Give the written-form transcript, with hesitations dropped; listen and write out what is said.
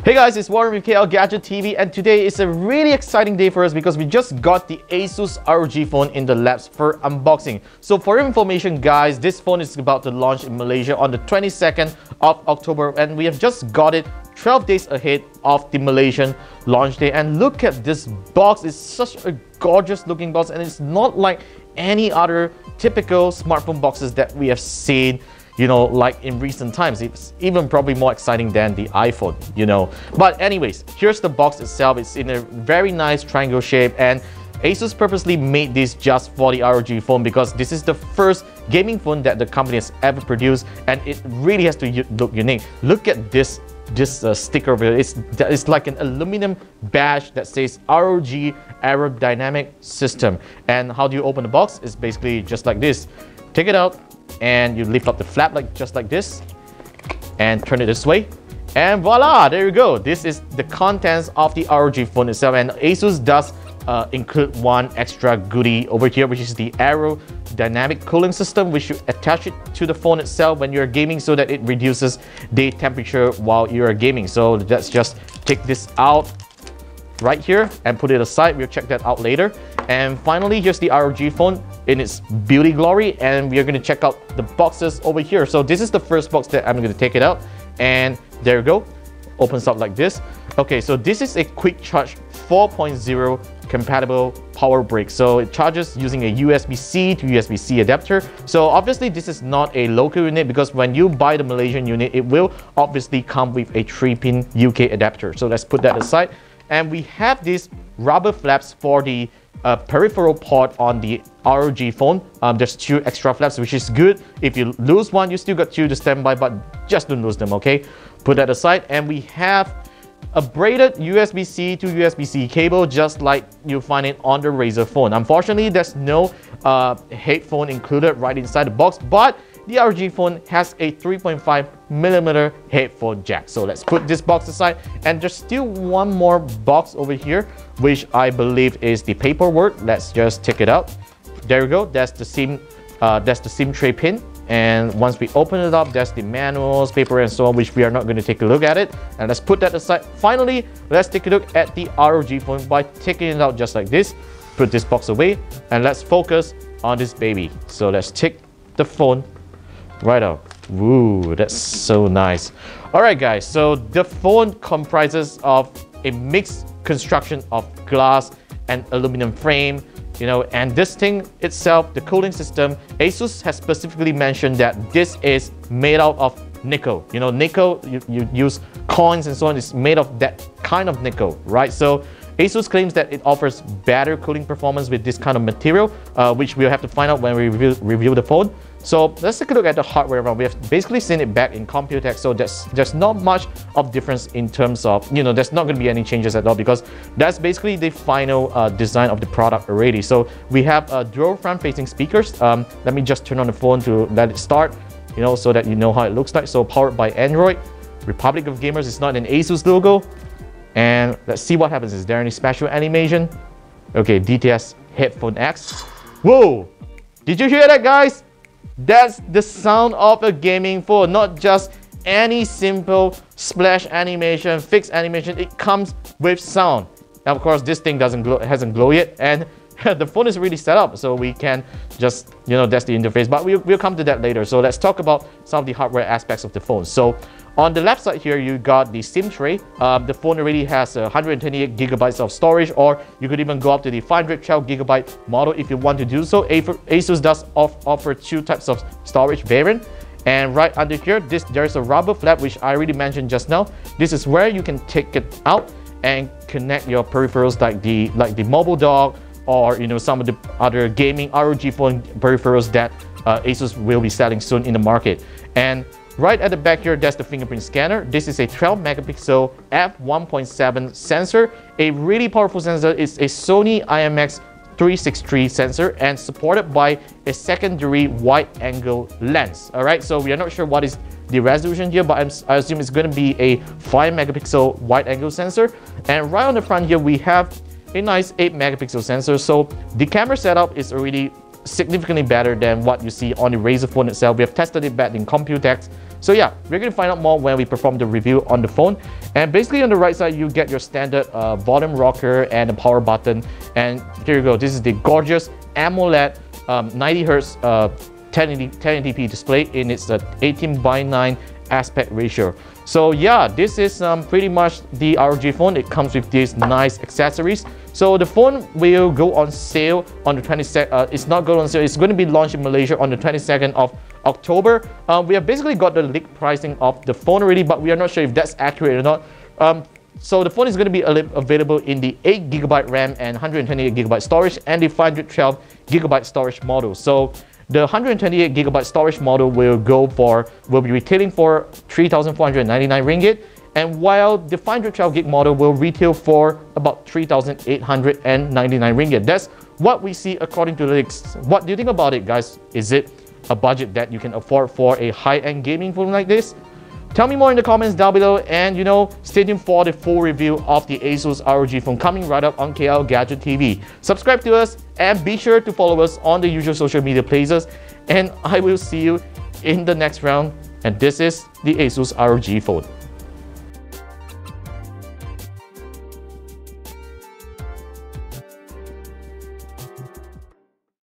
Hey guys, it's Warren with KL Gadget TV, and today is a really exciting day for us because we just got the Asus ROG phone in the labs for unboxing. So for your information guys, this phone is about to launch in Malaysia on the 22nd of October, and we have just got it 12 days ahead of the Malaysian launch day. And look at this box, it's such a gorgeous looking box, and it's not like any other typical smartphone boxes that we have seen, you know, like in recent times. It's even probably more exciting than the iPhone, you know. But anyways, here's the box itself. It's in a very nice triangle shape, and Asus purposely made this just for the ROG phone because this is the first gaming phone that the company has ever produced, and it really has to look unique. Look at this sticker over here. It's like an aluminum badge that says ROG Aerodynamic System. And how do you open the box? It's basically just like this. Take it out, and you lift up the flap just like this, and turn it this way, and voila, there you go. This is the contents of the ROG phone itself, and Asus does include one extra goodie over here, which is the aerodynamic cooling system, which you attach it to the phone itself when you're gaming so that it reduces the temperature while you're gaming. So let's just take this out right here and put it aside. We'll check that out later. And finally, here's the ROG phone in its beauty glory, and we are going to check out the boxes over here. So this is the first box that I'm going to take it out, and there you go. Opens up like this. Okay, so this is a quick charge 4.0 compatible power brick. So it charges using a USB-C to USB-C adapter. So obviously this is not a local unit because when you buy the Malaysian unit, it will obviously come with a 3-pin UK adapter. So let's put that aside. And we have these rubber flaps for the peripheral port on the ROG phone. There's 2 extra flaps, which is good. If you lose one, you still got 2 to stand by, but just don't lose them, okay? Put that aside. And we have a braided USB-C to USB-C cable, just like you find it on the Razer phone. Unfortunately, there's no headphone included right inside the box, but the ROG phone has a 3.5mm headphone jack. So let's put this box aside, and there's still one more box over here, which I believe is the paperwork. Let's just take it out. There we go. That's the SIM tray pin. And once we open it up, there's the manuals, paper, and so on, which we are not going to take a look at it. And let's put that aside. Finally, let's take a look at the ROG phone by taking it out just like this. Put this box away, and let's focus on this baby. So let's take the phone right out. Woo, that's so nice. All right, guys, so the phone comprises of a mixed construction of glass and aluminum frame, you know, and this thing itself, the cooling system, Asus has specifically mentioned that this is made out of nickel. You know, nickel, you use coins and so on, it's made of that kind of nickel, right? So Asus claims that it offers better cooling performance with this kind of material, which we'll have to find out when we review the phone. So let's take a look at the hardware around. We have basically seen it back in Computex, so there's not much of difference in terms of, you know, there's not going to be any changes at all because that's basically the final design of the product already. So we have dual front-facing speakers. Let me just turn on the phone to let it start, you know, so that you know how it looks like. So powered by Android. Republic of Gamers is not an Asus logo. And let's see what happens. Is there any special animation? Okay, DTS Headphone X. Whoa! Did you hear that, guys? That's the sound of a gaming phone, not just any simple splash animation, fixed animation. It comes with sound. Now, of course, this thing hasn't glowed yet, and the phone is really set up, so we can just, you know, that's the interface. But we'll come to that later. So let's talk about some of the hardware aspects of the phone. So on the left side here, you got the SIM tray. The phone already has 128GB of storage, or you could even go up to the 512GB model if you want to do so. Asus does offer 2 types of storage variant. And right under here, there's a rubber flap, which I already mentioned just now. This is where you can take it out and connect your peripherals like the mobile dock, or, you know, some of the other gaming ROG phone peripherals that Asus will be selling soon in the market. And right at the back here, that's the fingerprint scanner. This is a 12-megapixel f1.7 sensor, a really powerful sensor. It's a Sony IMX363 sensor and supported by a secondary wide-angle lens. All right, so we are not sure what is the resolution here, but I assume it's going to be a 5-megapixel wide-angle sensor. And right on the front here, we have a nice 8-megapixel sensor. So the camera setup is already significantly better than what you see on the Razer phone itself. We have tested it back in Computex. So yeah, we're going to find out more when we perform the review on the phone. And basically on the right side, you get your standard volume rocker and a power button. And here you go. This is the gorgeous AMOLED 90 Hz 1080p display in its 18:9 aspect ratio. So yeah, this is pretty much the ROG phone. It comes with these nice accessories. So the phone will go on sale on the 22nd. It's not going on sale. It's going to be launched in Malaysia on the 22nd of October. We have basically got the leaked pricing of the phone already, but we are not sure if that's accurate or not. So the phone is going to be available in the 8GB RAM and 128GB storage and the 512GB storage model. So the 128GB storage model will be retailing for 3,499 ringgit, and while the 512GB model will retail for about 3,899 ringgit. That's what we see according to the leaks. What do you think about it, guys? Is it a budget that you can afford for a high-end gaming phone like this? Tell me more in the comments down below, and stay tuned for the full review of the ASUS ROG phone coming right up on KL Gadget TV. Subscribe to us and be sure to follow us on the usual social media places, and I will see you in the next round. And this is the ASUS ROG phone.